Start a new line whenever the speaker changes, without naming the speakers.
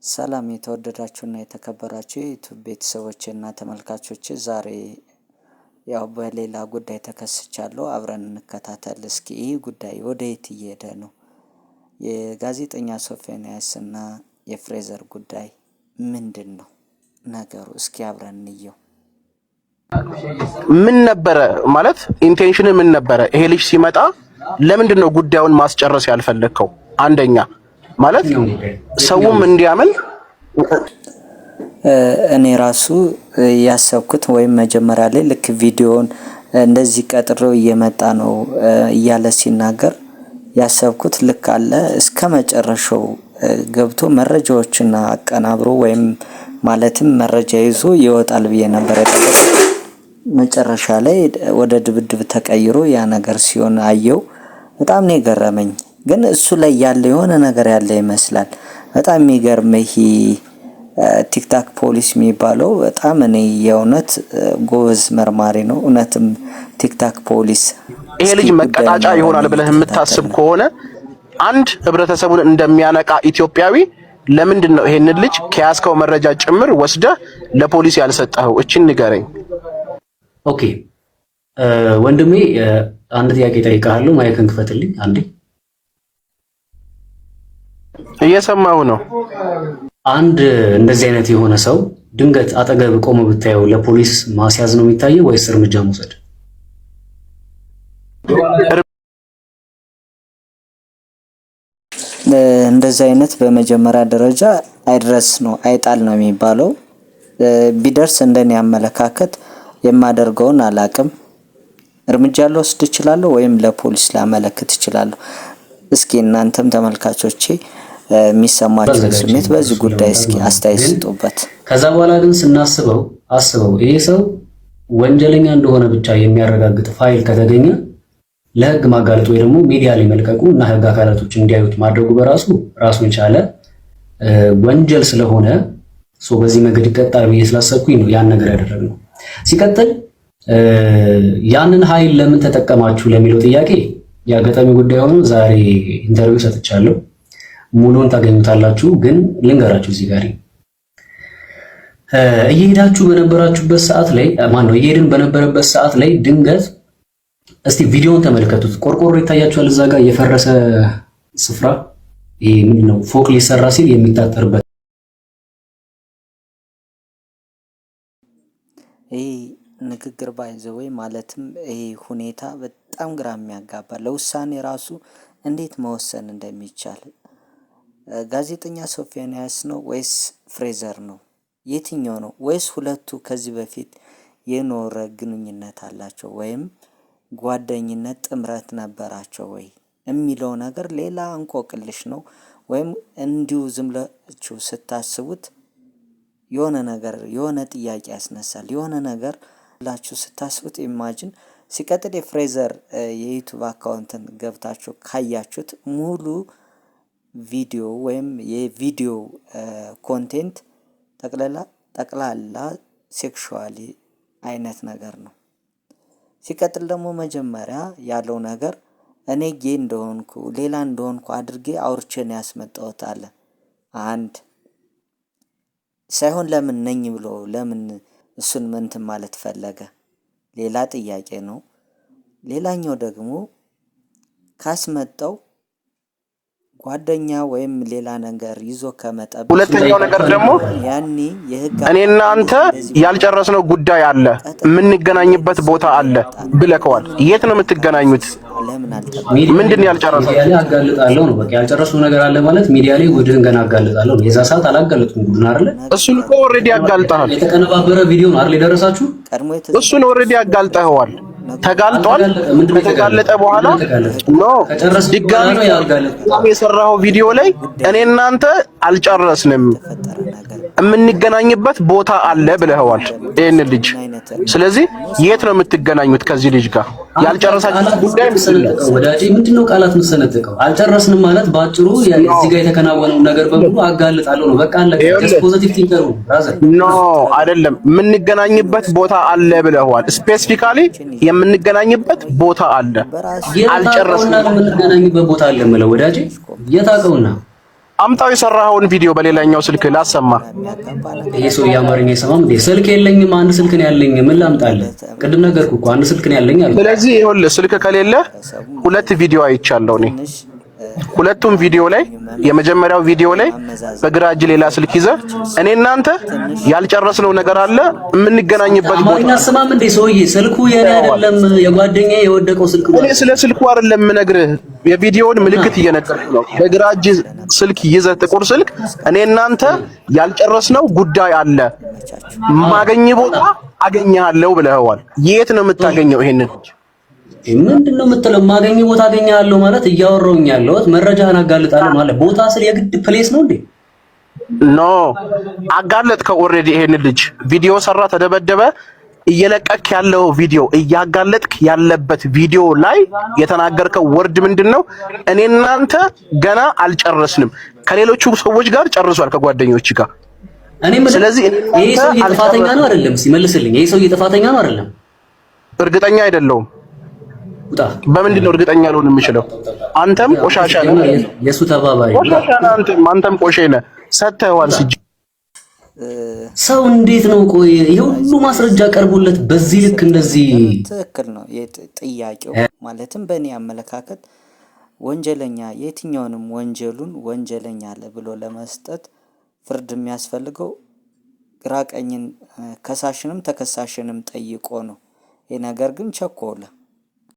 ሰላም የተወደዳችሁና የተከበራችሁ የዩቲዩብ ቤተሰቦችና ተመልካቾች፣ ዛሬ ያው በሌላ ጉዳይ ተከስቻለሁ። አብረን እንከታተል እስኪ። ይህ ጉዳይ ወዴት እየሄደ ነው? የጋዜጠኛ ሶፎንያስና የፍሬዘር ጉዳይ ምንድን ነው ነገሩ? እስኪ አብረን እንየው።
ምን ነበረ ማለት ኢንቴንሽን ምን ነበረ? ይሄ ልጅ ሲመጣ ለምንድን ነው ጉዳዩን ማስጨረስ ያልፈለግከው? አንደኛ ማለት ሰውም እንዲያምን
እኔ ራሱ ያሰብኩት ወይም መጀመሪያ ላይ ልክ ቪዲዮውን እንደዚህ ቀጥሮ እየመጣ ነው እያለ ሲናገር ያሰብኩት ልክ አለ እስከ መጨረሻው ገብቶ መረጃዎችን አቀናብሮ ወይም ማለትም መረጃ ይዞ ይወጣል ብዬ ነበር። መጨረሻ ላይ ወደ ድብድብ ተቀይሮ ያ ነገር ሲሆን አየው። በጣም ነው የገረመኝ። ግን እሱ ላይ ያለ የሆነ ነገር ያለ ይመስላል። በጣም የሚገርመኝ ቲክታክ ፖሊስ የሚባለው በጣም እኔ የእውነት ጎበዝ መርማሪ ነው። እውነትም ቲክታክ ፖሊስ
ይሄ ልጅ መቀጣጫ ይሆናል ብለህ የምታስብ ከሆነ አንድ ህብረተሰቡን እንደሚያነቃ ኢትዮጵያዊ ለምንድን ነው ይሄንን ልጅ ከያዝከው መረጃ ጭምር ወስደህ ለፖሊስ ያልሰጠኸው? እቺን ንገረኝ።
ኦኬ ወንድሜ አንድ ጥያቄ ጠይቃለሁ። ማይክን ክፈትልኝ አንዴ።
እየሰማው ነው።
አንድ እንደዚህ አይነት የሆነ ሰው ድንገት አጠገብ ቆሞ ብታየው ለፖሊስ ማስያዝ ነው የሚታየው ወይስ እርምጃ መውሰድ?
እንደዚህ አይነት በመጀመሪያ ደረጃ አይድረስ ነው አይጣል ነው የሚባለው። ቢደርስ እንደኔ አመለካከት የማደርገውን አላቅም። እርምጃ ልወስድ እችላለሁ ወይም ለፖሊስ ላመለክት እችላለሁ። እስኪ እናንተም ተመልካቾቼ የሚሰማችሁ ስሜት በዚህ ጉዳይ እስኪ አስተያየት ስጡበት።
ከዛ በኋላ ግን ስናስበው ይሄ ሰው ወንጀለኛ እንደሆነ ብቻ የሚያረጋግጥ ፋይል ከተገኘ ለህግ ማጋለጥ ወይ ደግሞ ሚዲያ ላይ መልቀቁ እና ህግ አካላቶች እንዲያዩት ማድረጉ በራሱ ራሱን የቻለ ወንጀል ስለሆነ በዚህ መንገድ ይቀጣል ብዬ ስላሰብኩኝ ነው ያን ነገር ያደረግነው። ሲቀጥል ያንን ኃይል ለምን ተጠቀማችሁ ለሚለው ጥያቄ የአጋጣሚ ጉዳይ ሆኖ ዛሬ ኢንተርቪው ሰጥቻለሁ። ሙሉን ታገኙታላችሁ። ግን ልንገራችሁ እዚህ ጋር እየሄዳችሁ በነበራችሁበት ሰዓት ላይ እየሄድን በነበረበት ሰዓት ላይ ድንገት እስቲ ቪዲዮውን ተመልከቱት። ቆርቆሮ ይታያችኋል እዛ ጋር የፈረሰ ስፍራ። ይሄ ምንድነው? ፎቅ ሊሰራ ሲል የሚታጠርበት
ንግግር ባይዘው ማለትም ይሄ ሁኔታ በጣም ግራ የሚያጋባ ለውሳኔ ራሱ እንዴት መወሰን እንደሚቻል። ጋዜጠኛ ሶፎንያስ ነው ወይስ ፍሬዘር ነው? የትኛው ነው? ወይስ ሁለቱ ከዚህ በፊት የኖረ ግንኙነት አላቸው ወይም ጓደኝነት ጥምረት ነበራቸው ወይ የሚለው ነገር ሌላ እንቆቅልሽ ነው። ወይም እንዲሁ ዝም ብላችሁ ስታስቡት የሆነ ነገር የሆነ ጥያቄ ያስነሳል። የሆነ ነገር ብላችሁ ስታስቡት ኢማጂን። ሲቀጥል የፍሬዘር የዩቲዩብ አካውንትን ገብታችሁ ካያችሁት ሙሉ ቪዲዮ ወይም የቪዲዮ ኮንቴንት ጠቅላላ ሴክሹዋሊ አይነት ነገር ነው። ሲቀጥል ደግሞ መጀመሪያ ያለው ነገር እኔ ጌ እንደሆንኩ ሌላ እንደሆንኩ አድርጌ አውርቼን ያስመጣሁት አለ። አንድ ሳይሆን ለምን ነኝ ብሎ ለምን እሱን እንትን ማለት ፈለገ? ሌላ ጥያቄ ነው። ሌላኛው ደግሞ ካስመጣው ጓደኛ ወይም ሌላ ነገር ይዞ ከመጠበቅ፣
ሁለተኛው ነገር ደግሞ
ያኔ የህግ
እኔና አንተ ያልጨረስነው ጉዳይ አለ፣ የምንገናኝበት ቦታ አለ ብለከዋል። የት ነው የምትገናኙት? ምንድን ያልጨረሰው?
ሚዲያ ላይ አጋልጣለሁ ነው በቃ። ያልጨረስነው ነገር አለ ማለት ሚዲያ ላይ ጉድህን ገና አጋልጣለሁ ነው። የዛ ሰዓት አላጋለጥኩም ጉድን አይደለ?
እሱን እኮ ኦልሬዲ አጋልጠሃል።
የተቀነባበረ ቪዲዮ ነው አይደል የደረሳችሁ?
እሱን ኦልሬዲ አጋልጠኸዋል። ተጋልጧል። ከተጋለጠ በኋላ ድጋሚ የሰራው ቪዲዮ ላይ እኔ እናንተ አልጨረስንም የምንገናኝበት ቦታ አለ ብለኸዋል ይሄን ልጅ። ስለዚህ የት ነው የምትገናኙት ከዚህ ልጅ ጋር? ያልጨረሳችሁት ጉዳይ
ወዳጄ ምንድነው ቃላት መሰነጥቀው? አልጨረስንም ማለት ባጭሩ እዚህ ጋር የተከናወነው ነገር በሙሉ አጋልጣለሁ ነው በቃ አለ። ፖዚቲቭ ቲንከሩ
ኖ አይደለም፣ የምንገናኝበት ቦታ አለ ብለኸዋል። ስፔሲፊካሊ የምንገናኝበት ቦታ አለ።
አልጨረስንም የምንገናኝበት ቦታ አለ ማለት ወዳጄ የታቀውና
አምጣው የሰራኸውን ቪዲዮ በሌላኛው ስልክ ላሰማ።
ይሄ ሰው የአማርኛ አይሰማም እንዴ? ስልክ የለኝም፣ አንድ ስልክ ነው ያለኝ። ምን ላምጣልህ? ቅድም ነገርኩህ እኮ አንድ ስልክ ነው ያለኝ አልኩህ።
ስለዚህ ይኸውልህ ስልክ ከሌለ ሁለት ቪዲዮ አይቻለሁ እኔ። ሁለቱም ቪዲዮ ላይ የመጀመሪያው ቪዲዮ ላይ በግራ እጅ ሌላ ስልክ ይዘህ እኔ እናንተ ያልጨረስነው ነገር አለ የምንገናኝበት ቦታ።
አማርኛ አሰማም እንዴ ሰውዬ? ስልኩ የኔ አይደለም የጓደኛዬ የወደቀው ስልክ ነው።
እኔ ስለ ስልኩ አይደለም የምነግርህ፣ የቪዲዮውን ምልክት እየነገርኩህ ነው። በግራ እጅ ስልክ ይዘህ ጥቁር ስልክ እኔ እናንተ ያልጨረስነው ጉዳይ አለ፣ ማገኝ ቦታ አገኘሃለሁ ብለኸዋል። የት ነው የምታገኘው ይሄንን?
ምንድነው የምትለው? ማገኝ ቦታ አገኘሃለሁ ማለት እያወራሁኝ ያለሁት መረጃህን አጋልጣለሁ ማለት ቦታ ስለ የግድ ፕሌስ ነው እንዴ?
ኖ አጋለጥከው ኦልሬዲ። ይሄንን ልጅ ቪዲዮ ሰራ፣ ተደበደበ። እየለቀክ ያለው ቪዲዮ እያጋለጥክ ያለበት ቪዲዮ ላይ የተናገርከው ወርድ ምንድነው? እኔ እናንተ ገና አልጨረስንም፣ ከሌሎቹ ሰዎች ጋር ጨርሷል፣ ከጓደኞች ጋር። ስለዚህ
ይሄ ሰው ጥፋተኛ ነው አይደለም? ሲመልስልኝ ይሄ ሰው ጥፋተኛ ነው አይደለም?
እርግጠኛ አይደለሁም። በምንድን ነው እርግጠኛ ልሆን የምችለው? አንተም ቆሻሻ ነህ፣
የሱ ተባባሪ
ቆሻሻ ነህ። አንተም ቆሼ ነህ። ሰተዋል ሲጅ
ሰው እንዴት ነው? ቆይ ይሄ ሁሉ ማስረጃ ቀርቦለት በዚህ ልክ እንደዚህ?
ትክክል ነው ጥያቄው። ማለትም በእኔ አመለካከት ወንጀለኛ የትኛውንም ወንጀሉን ወንጀለኛ አለ ብሎ ለመስጠት ፍርድ የሚያስፈልገው ግራ ቀኝን ከሳሽንም ተከሳሽንም ጠይቆ ነው። ይሄ ነገር ግን ቸኮለ።